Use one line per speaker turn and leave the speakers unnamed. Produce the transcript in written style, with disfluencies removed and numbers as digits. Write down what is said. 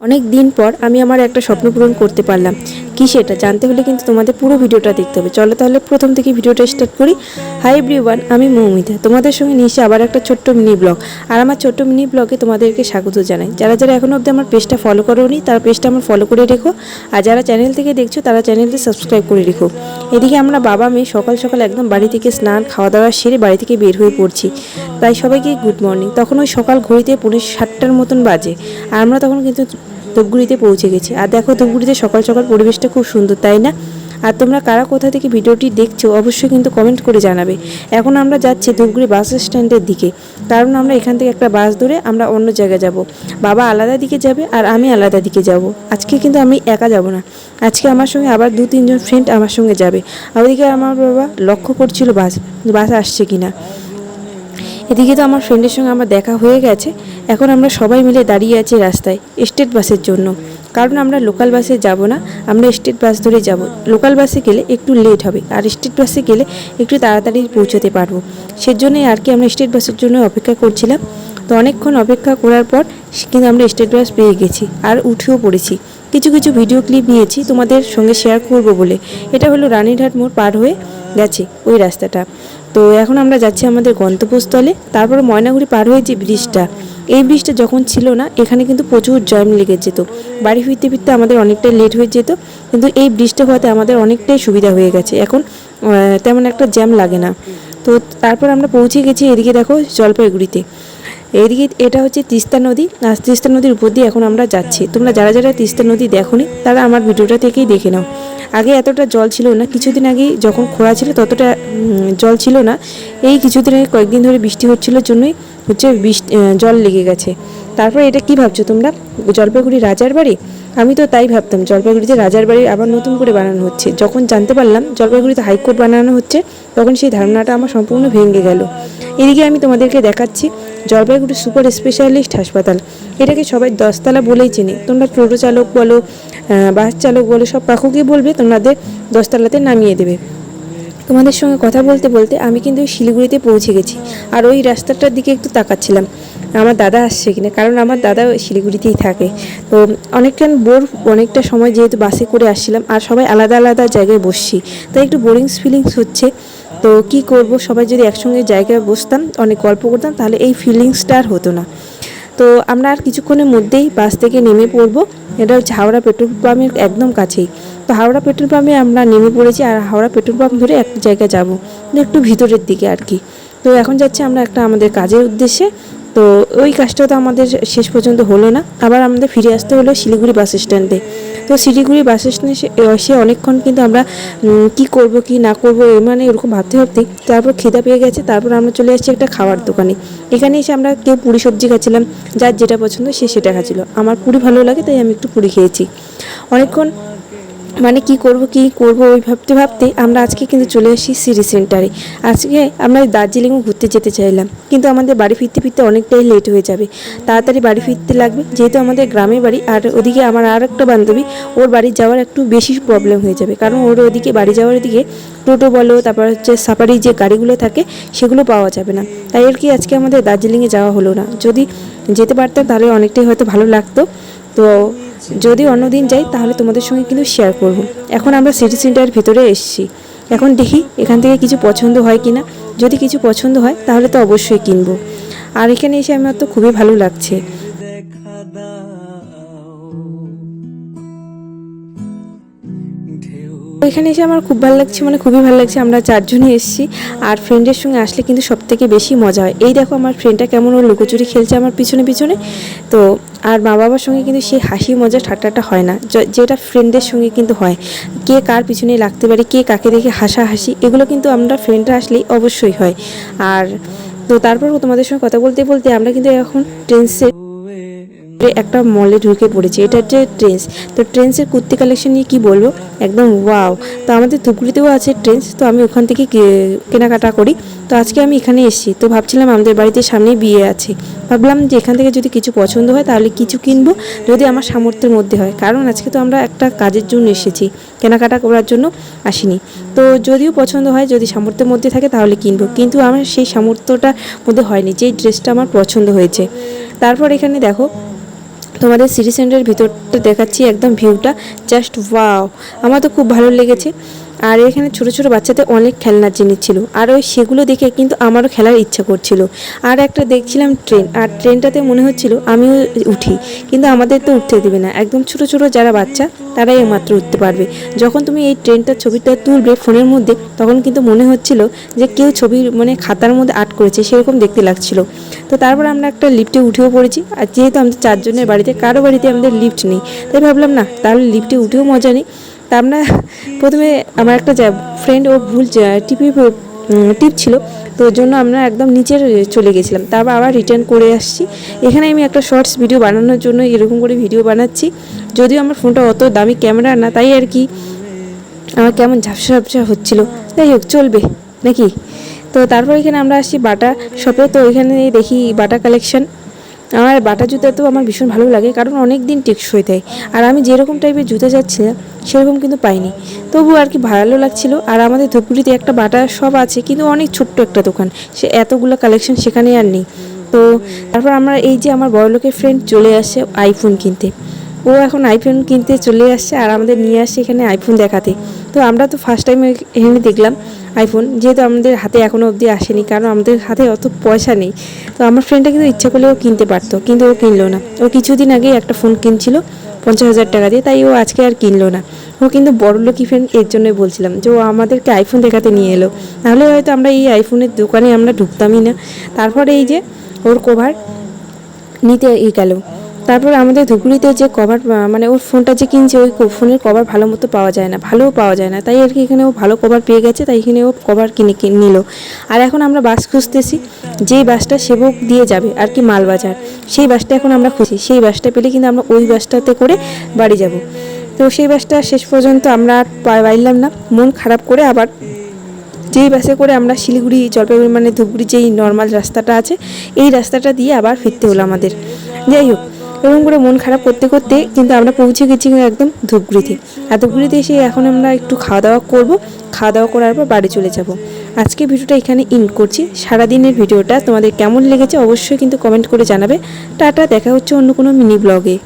অনেক দিন পর আমি আমার একটা স্বপ্ন পূরণ করতে পারলাম। কি সেটা জানতে হলে কিন্তু তোমাদের পুরো ভিডিওটা দেখতে হবে। চলো তাহলে প্রথম থেকে ভিডিওটা স্টার্ট করি। হাই এভরিওয়ান, আমি মৌমিতা, তোমাদের সঙ্গে নিশ্চয়ই আবার একটা ছোট্ট মিনি ব্লগ। আর আমার ছোট্ট মিনি ব্লগে তোমাদেরকে স্বাগত জানাই। যারা যারা এখনো অবধি আমার পেজটা ফলো করোনি তারা পেজটা আমার ফলো করে রেখো, আর যারা চ্যানেল থেকে দেখছো তারা চ্যানেলটি সাবস্ক্রাইব করে রেখো। এদিকে আমরা বাবা মেয়ে সকাল সকাল একদম বাড়ি থেকে স্নান খাওয়া দাওয়া সেরে বাড়ি থেকে বের হয়ে পড়ছি। তাই সবাইকে গুড মর্নিং। তখন ওই সকাল ঘড়িতে 7:30 মতন বাজে, আর আমরা তখন কিন্তু ধূপগুড়িতে পৌঁছে গেছি। আর দেখো ধূপগুড়িতে সকাল সকাল পরিবেশটা খুব সুন্দর, তাই না? আর তোমরা কারা কোথা থেকে ভিডিওটি দেখছো অবশ্যই কিন্তু কমেন্ট করে জানাবে। এখন আমরা যাচ্ছি ধূপগুড়ি বাস স্ট্যান্ডের দিকে, কারণ আমরা এখান থেকে একটা বাস ধরে আমরা অন্য জায়গায় যাব। বাবা আলাদা দিকে যাবে আর আমি আলাদা দিকে যাব। আজকে কিন্তু আমি একা যাব না, আজকে আমার সঙ্গে আবার 2-3 জন ফ্রেন্ড আমার সঙ্গে যাবে। আর ওইদিকে আমার বাবা লক্ষ্য করছিল বাস আসছে কিনা। এদিকে তো আমার ফ্রেন্ডের সঙ্গে আমার দেখা হয়ে গেছে। এখন আমরা সবাই মিলে দাঁড়িয়ে আছি রাস্তায় স্টেট বাসের জন্য, কারণ আমরা লোকাল বাসে যাব না, আমরা স্টেট বাস ধরে যাব। লোকাল বাসে গেলে একটু লেট হবে, আর স্টেট বাসে গেলে একটু তাড়াতাড়ি পৌঁছতে পারবো। সেজন্যই আর কি আমরা স্টেট বাসের জন্য অপেক্ষা করছিলাম। তো অনেকক্ষণ অপেক্ষা করার পর কিন্তু আমরা স্টেট বাস পেয়ে গেছি আর উঠেও পড়েছি। কিছু কিছু ভিডিও ক্লিপ নিয়েছি তোমাদের সঙ্গে শেয়ার করব বলে। এটা হলো রানীরহাট মোড় পার হয়ে গেছে ওই রাস্তাটা। তো এখন আমরা যাচ্ছি আমাদের গন্তব্যস্থলে। তারপরে ময়নাগুড়ি পার হয়ে যে ব্রিজটা, এই ব্রিজটা যখন ছিল না এখানে কিন্তু প্রচুর জ্যাম লেগে যেত, বাড়ি ফিরতে ফিরতে আমাদের অনেকটাই লেট হয়ে যেত। কিন্তু এই ব্রিজটা হওয়াতে আমাদের অনেকটাই সুবিধা হয়ে গেছে, এখন তেমন একটা জ্যাম লাগে না। তো তারপর আমরা পৌঁছে গেছি এদিকে দেখো জলপাইগুড়িতে। এদিকে এটা হচ্ছে তিস্তা নদী, আর তিস্তা নদীর উপর দিয়ে এখন আমরা যাচ্ছি। তোমরা যারা যারা তিস্তা নদী দেখোনি তারা আমার ভিডিওটা থেকেই দেখে নাও। আগে এতটা জল ছিল না, কিছুদিন আগে যখন খরা ছিল ততটা জল ছিল না। এই কিছুদিন আগে কয়েকদিন ধরে বৃষ্টি হচ্ছিলোর জন্যই জল লেগে গেছে। তারপর এটা কি ভাবছো তোমরা, জলপাইগুড়ি রাজার বাড়ি? আমি তো তাই ভাবতাম, জলপাইগুড়িতে রাজার বাড়ি আবার নতুন করে বানানো হচ্ছে। যখন জানতে পারলাম জলপাইগুড়িতে হাইকোর্ট বানানো হচ্ছে তখন সেই ধারণাটা আমার সম্পূর্ণ ভেঙে গেল। এদিকে আমি তোমাদেরকে দেখাচ্ছি জলপাইগুড়ি সুপার স্পেশালিস্ট হাসপাতাল। এটাকে সবাই 10তলা বলেই চেনে। তোমরা টোটো চালক বলো, বাস চালক বলো, সব পাখুকে বলবে তোমাদের 10তলাতে নামিয়ে দেবে। তোমাদের সঙ্গে কথা বলতে বলতে আমি কিন্তু শিলিগুড়িতে পৌঁছে গেছি। আর ওই রাস্তাটার দিকে একটু তাকাচ্ছিলাম আমার দাদা আসছে কিনা, কারণ আমার দাদা শিলিগুড়িতেই থাকে। তো অনেকটা সময় যেহেতু বাসে করে আসছিলাম আর সবাই আলাদা আলাদা জায়গায় বসছি, তাই একটু বোরিং ফিলিংস হচ্ছে। তো কি করব, সবাই যদি একসঙ্গে জায়গায় বসতাম অনেক গল্প করতাম তাহলে এই ফিলিংসটা আর হতো না। তো আমরা আর কিছুক্ষণের মধ্যেই বাস থেকে নেমে পড়বো। এটা হচ্ছে হাওড়া পেট্রোল পাম্পের একদম কাছেই। তো হাওড়া পেট্রোল পাম্পে আমরা নেমে পড়েছি, আর হাওড়া পেট্রোল পাম্প ধরে একটা জায়গায় যাব, একটু ভিতরের দিকে আর কি। তো এখন যাচ্ছি আমরা একটা আমাদের কাজের উদ্দেশ্যে। তো ওই কাজটা তো আমাদের শেষ পর্যন্ত হলো না, আবার আমাদের ফিরে আসতে হলো শিলিগুড়ি বাস স্ট্যান্ডে। তো শিলিগুড়ি বাস স্ট্যান্ডে এসে অনেকক্ষণ কিন্তু আমরা কি করব কি না করব মানে এরকম ভাবতে ভাবতেই তারপর খিদা পেয়ে গেছে। তারপর আমরা চলে আসছি একটা খাওয়ার দোকানে। এখানে এসে আমরা কেউ পুরি সবজি খাচ্ছিলাম, যার যেটা পছন্দ সে সেটা খাচ্ছিল। আমার পুরি ভালো লাগে তাই আমি একটু পুরি খেয়েছি। অনেকক্ষণ মানে কি করব ওই ভাবতে ভাবতে আমরা আজকে কিন্তু চলে আসি সিটি সেন্টারে। আজকে আমরা দার্জিলিংও ঘুরতে যেতে চাইলাম, কিন্তু আমাদের বাড়ি ফিরতে ফিরতে অনেকটাই লেট হয়ে যাবে, তাড়াতাড়ি বাড়ি ফিরতে লাগবে যেহেতু আমাদের গ্রামের বাড়ি। আর ওদিকে আমার আর একটা বান্ধবী, ওর বাড়ি যাওয়ার একটু বেশি প্রবলেম হয়ে যাবে, কারণ ওর ওদিকে বাড়ি যাওয়ার দিকে টোটো বলো, তারপর হচ্ছে সাফারি যে গাড়িগুলো থাকে সেগুলো পাওয়া যাবে না। তাই আর কি আজকে আমাদের দার্জিলিংয়ে যাওয়া হলো না। যদি যেতে পারতাম তাহলে অনেকটাই হয়তো ভালো লাগতো। তো যদি অন্যদিন যাই তাহলে তোমাদের সঙ্গে কিন্তু শেয়ার করব। এখন আমরা সিটি সেন্টারের ভিতরে এসেছি। এখন দেখি এখান থেকে কিছু পছন্দ হয় কি না। যদি কিছু পছন্দ হয় তাহলে তো অবশ্যই কিনবো। আর এখানে এসে আমার তো খুবই ভালো লাগছে। এখানে এসে আমার খুব ভালো লাগছে, মানে খুবই ভালো লাগছে। আমরা 4জনই এসেছি, আর ফ্রেন্ডের সঙ্গে আসলে কিন্তু সবথেকে বেশি মজা হয়। এই দেখো আমার ফ্রেন্ডটা কেমন ওর লুকোচুরি খেলছে আমার পিছনে পিছনে। তো আর মা বাবার সঙ্গে কিন্তু সেই হাসি মজা ঠাট্টাটা হয় না, যেটা ফ্রেন্ডের সঙ্গে কিন্তু হয়। কে কার পিছনে লাগতে পারে, কে কাকে দেখে হাসাহাসি, এগুলো কিন্তু আমরা ফ্রেন্ডরা আসলেই অবশ্যই হয়। আর তো তারপর তোমাদের সঙ্গে কথা বলতে বলতে আমরা কিন্তু এখন ট্রেন্সে একটা মলে ঢুকে পড়েছি। এটা হচ্ছে ট্রেন্স। তো ট্রেন্সের কুর্তি কালেকশন নিয়ে কি বলবো, একদম ওয়াও। তো আমাদের ধুপগুড়িতেও আছে ট্রেন্স, তো আমি ওখান থেকে কেনাকাটা করি। তো আজকে আমি এখানে এসেছি, তো ভাবছিলাম আমাদের বাড়িতে সামনে বিয়ে আছে, ভাবলাম যে এখান থেকে যদি কিছু পছন্দ হয় তাহলে কিছু কিনবো, যদি আমার সামর্থ্যের মধ্যে হয়। কারণ আজকে তো আমরা একটা কাজের জন্য এসেছি, কেনাকাটা করার জন্য আসিনি। তো যদিও পছন্দ হয়, যদি সামর্থ্যের মধ্যে থাকে তাহলে কিনবো, কিন্তু আমার সেই সামর্থ্যটার মধ্যে হয়নি, যেই ড্রেসটা আমার পছন্দ হয়েছে। তারপর এখানে দেখো, তো তোমাদের সিটি সেন্টারের ভিতরটা দেখাচ্ছি, একদম ভিউটা জাস্ট ওয়াও, আমার তো খুব ভালো লেগেছে। আর এখানে ছোট ছোট বাচ্চাদের অনেক খেলনার জিনিস ছিল, আর ওই সেগুলো দেখে কিন্তু আমারও খেলার ইচ্ছা করছিল। আর একটা দেখছিলাম ট্রেন, আর ট্রেনটাতে মনে হচ্ছিল আমিও উঠি, কিন্তু আমাদের তো উঠতে দেবে না, একদম ছোট ছোট যারা বাচ্চা তারাই মাত্র উঠতে পারবে। যখন তুমি এই ট্রেনটার ছবিটা তুলবে ফোনের মধ্যে, তখন কিন্তু মনে হচ্ছিল যে কেউ ছবির মানে খাতার মধ্যে আর্ট করেছে, সেরকম দেখতে লাগছিল। তো তারপর আমরা একটা লিফটে উঠেও পড়েছি, আর যেহেতু আমাদের 4 জনের বাড়িতে কারো বাড়িতে আমাদের লিফট নেই, তাই ভাবলাম না তাহলে লিফটে উঠেও মজা নেই। তা আমরা প্রথমে আমার একটা ফ্রেন্ড ও ভুল টিপ ছিল, তো ওর জন্য আমরা একদম নিচে চলে গেছিলাম, তারপর আবার রিটার্ন করে আসছি। এখানে আমি একটা শর্টস ভিডিও বানানোর জন্য এরকম করে ভিডিও বানাচ্ছি, যদিও আমার ফোনটা অত দামি ক্যামেরা না, তাই আর কি আমার কেমন ঝাপসা ঝাপসা হচ্ছিলো। যাই হোক, চলবে নাকি। তো তারপর এখানে আমরা আসছি বাটা শপে, তো এখানে দেখি বাটা কালেকশন। আমার বাটা জুতা তো আমার ভীষণ ভালো লাগে, কারণ অনেক দিন টেকসই দেয়। আর আমি যেরকম টাইপের জুতা চাচ্ছিলাম সেরকম কিন্তু পাইনি, তবু আর কি ভালো লাগছিল। আর আমাদের ধূপগুড়িতে একটা বাটা শপ আছে, কিন্তু অনেক ছোট্ট একটা দোকান, সে এতগুলো কালেকশন সেখানে আর নেই। তো তারপর আমরা এই যে আমার বড়লোকের ফ্রেন্ড চলে আসছে আইফোন কিনতে, ও এখন আইফোন কিনতে চলে আসছে আর আমাদের নিয়ে আসছে এখানে আইফোন দেখাতে। তো আমরা তো ফার্স্ট টাইম এখানে দেখলাম আইফোন, যেহেতু আমাদের হাতে এখনও অবধি আসেনি, কারণ আমাদের হাতে অত পয়সা নেই। তো আমার ফ্রেন্ডটা কিন্তু ইচ্ছা করলেও কিনতে পারতো, কিন্তু ও কিনলো না। ও কিছুদিন আগেই একটা ফোন কিনছিল 50,000 টাকা দিয়ে, তাই ও আজকে আর কিনলো না। ও কিন্তু বড়লোকি ফ্রেন্ড, এর জন্যই বলছিলাম যে ও আমাদেরকে আইফোন দেখাতে নিয়ে এলো, নাহলে হয়তো আমরা এই আইফোনের দোকানে আমরা ঢুকতামই না। তারপরে এই যে ওর কভার নিতে গেল। তারপর আমাদের ধুপগুড়িতে যে কভার মানে ওর ফোনটা যে কিনছে, ওই ফোনের কভার ভালো মতো পাওয়া যায় না, ভালোও পাওয়া যায় না, তাই আর কি এখানে ও ভালো কভার পেয়ে গেছে, তাই এখানে ও কভার কিনে নিল। আর এখন আমরা বাস খুঁজতেছি, যেই বাসটা সেবক দিয়ে যাবে আর কি মালবাজার, সেই বাসটা এখন আমরা খুঁজি। সেই বাসটা পেলে কিন্তু আমরা ওই বাসটাতে করে বাড়ি যাব। তো সেই বাসটা শেষ পর্যন্ত আমরা আর পাইলাম না, মন খারাপ করে আবার যেই বাসে করে আমরা শিলিগুড়ি জলপাইগুড়ি মানে ধূপগুড়ি যেই নর্মাল রাস্তাটা আছে, এই রাস্তাটা দিয়ে আবার ফিরতে হলো আমাদের। যাই হোক, এরকম করে মন খারাপ করতে করতে কিন্তু আমরা পৌঁছে গেছি একদম ধূপগুড়িতে। আর ধূপগুড়িতে এসে এখন আমরা একটু খাওয়া দাওয়া করব, খাওয়া দাওয়া করার পর বাড়ি চলে যাব। আজকে ভিডিওটা এখানে এন্ড করছি। সারাদিনের ভিডিওটা তোমাদের কেমন লেগেছে অবশ্যই কিন্তু কমেন্ট করে জানাবে। টাটা, দেখা হচ্ছে অন্য কোনো মিনি ব্লগে।